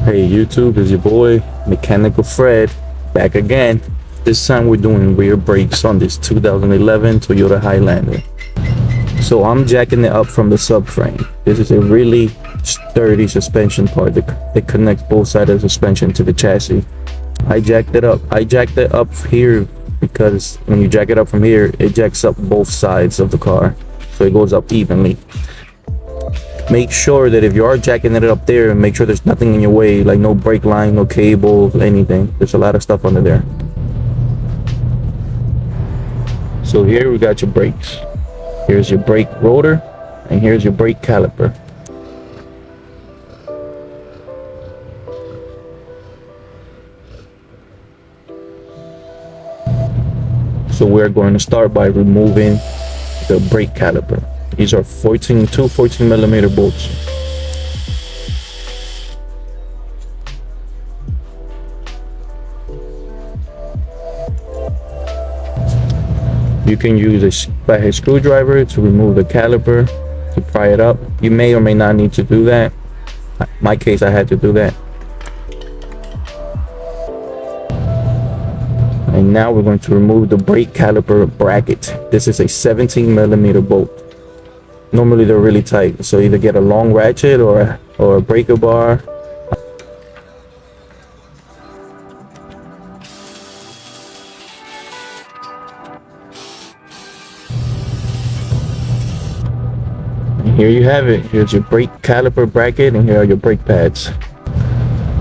Hey YouTube, is your boy Mechanical Fred back again. This time we're doing rear brakes on this 2011 Toyota Highlander. So I'm jacking it up from the subframe. This is a really sturdy suspension part that connects both sides of the suspension to the chassis. I jacked it up. I jacked it up here because when you jack it up from here, it jacks up both sides of the car, so it goes up evenly. Make sure that if you are jacking it up there, make sure there's nothing in your way, like no brake line, no cable, anything. There's a lot of stuff under there. So here we got your brakes. Here's your brake rotor, and here's your brake caliper. So we're going to start by removing the brake caliper. These are 14 millimeter bolts. You can use a flathead screwdriver to remove the caliper, to pry it up. You may or may not need to do that. In my case, I had to do that. And now we're going to remove the brake caliper bracket. This is a 17 millimeter bolt. Normally they're really tight, so either get a long ratchet or a breaker bar. And here you have it. Here's your brake caliper bracket, and here are your brake pads.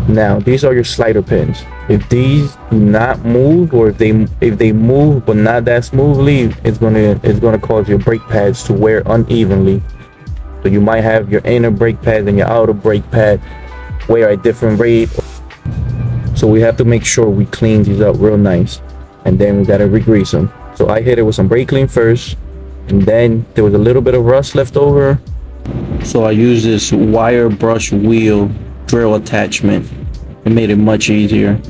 Now these are your slider pins. If these do not move, or if they move but not that smoothly, it's gonna cause your brake pads to wear unevenly. So you might have your inner brake pad and your outer brake pad wear at different rate. So we have to make sure we clean these up real nice, and then we gotta re-grease them. So I hit it with some brake clean first, and then there was a little bit of rust left over. So I used this wire brush wheel drill attachment. It made it much easier.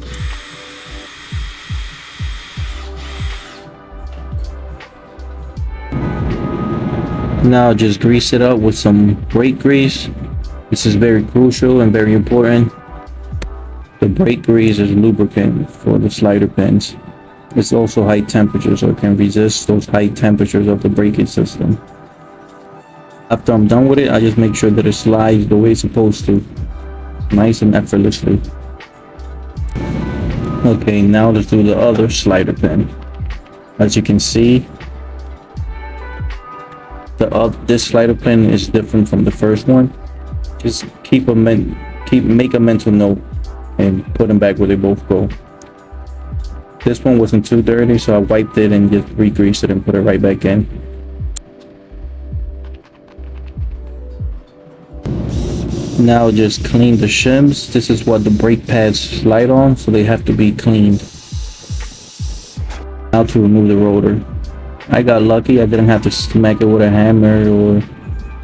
Now just grease it up with some brake grease. This is very crucial and very important. The brake grease is lubricant for the slider pins. It's also high temperature, so it can resist those high temperatures of the braking system. After I'm done with it, I just make sure that it slides the way it's supposed to, nice and effortlessly. Okay, now let's do the other slider pin. As you can see, this slider pin is different from the first one. Just make a mental note and put them back where they both go. This one wasn't too dirty, so I wiped it and just re-greased it and put it right back in. Now just clean the shims. This is what the brake pads slide on, so they have to be cleaned. Now to remove the rotor. I got lucky, I didn't have to smack it with a hammer or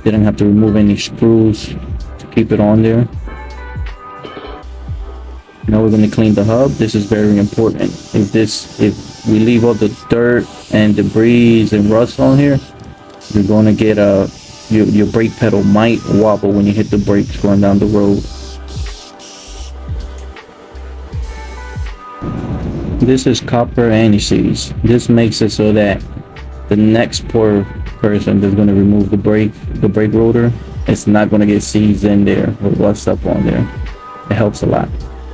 didn't have to remove any screws to keep it on there. Now we're going to clean the hub. This is very important. If we leave all the dirt and debris and rust on here, you're going to get your brake pedal might wobble when you hit the brakes going down the road. This is copper anti-seize. This makes it so that the next poor person that's going to remove the brake rotor, it's not going to get seized in there or rust up on there. It helps a lot.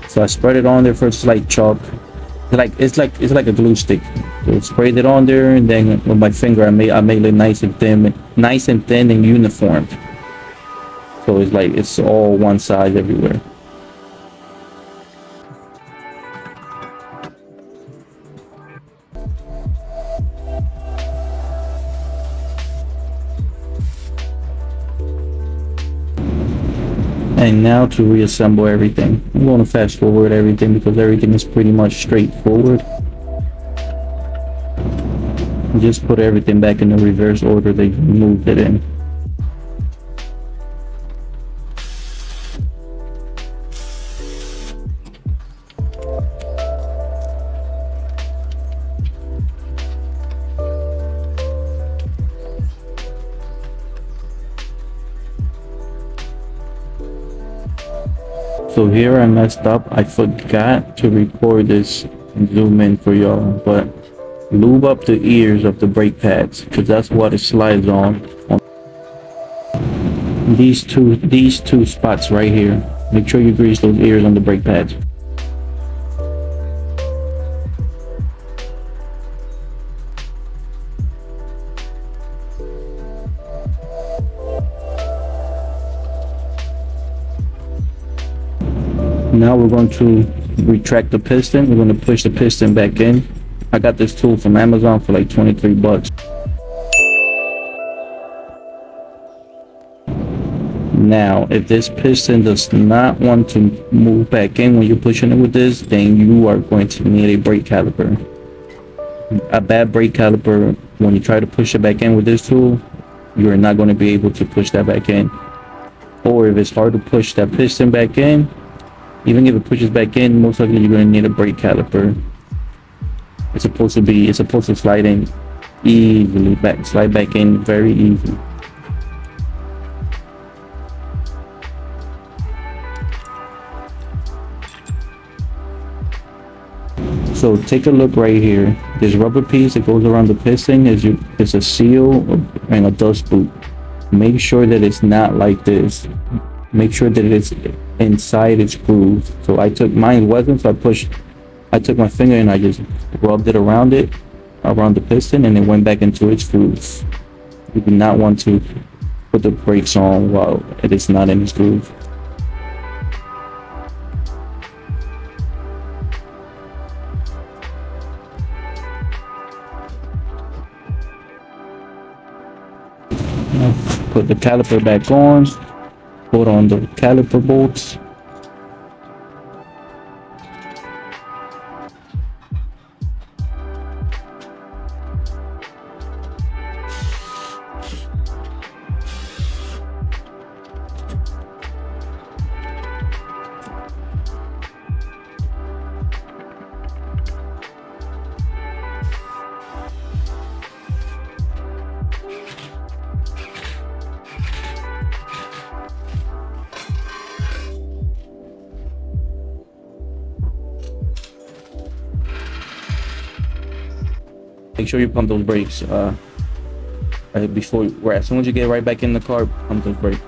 So I spread it on there for a slight chalk. It's like a glue stick. So I sprayed it on there, and then with my finger I made it nice and thin and uniform. So it's all one size everywhere. And now to reassemble everything. I'm going to fast forward everything because everything is pretty much straightforward. Just put everything back in the reverse order that you moved it in. So here I messed up. I forgot to record this and zoom in for y'all, but lube up the ears of the brake pads because that's what it slides on. These two spots right here. Make sure you grease those ears on the brake pads. Now we're going to retract the piston. We're going to push the piston back in. I got this tool from Amazon for like 23 bucks. Now, if this piston does not want to move back in when you're pushing it with this, then you are going to need a brake caliper. A bad brake caliper, when you try to push it back in with this tool, you're not going to be able to push that back in. Or if it's hard to push that piston back in, even if it pushes back in, most likely you're going to need a brake caliper. It's supposed to slide in easily, slide back in very easy. So take a look right here. This rubber piece that goes around the piston is a seal and a dust boot. Make sure that it's not like this. Make sure that it's inside its groove. So mine wasn't, so I took my finger and I just rubbed it around the piston, and it went back into its groove. You do not want to put the brakes on while it is not in its groove. Now put the caliper back on. Put on the caliper bolts. Make sure you pump those brakes before, as soon as you get right back in the car, pump those brakes.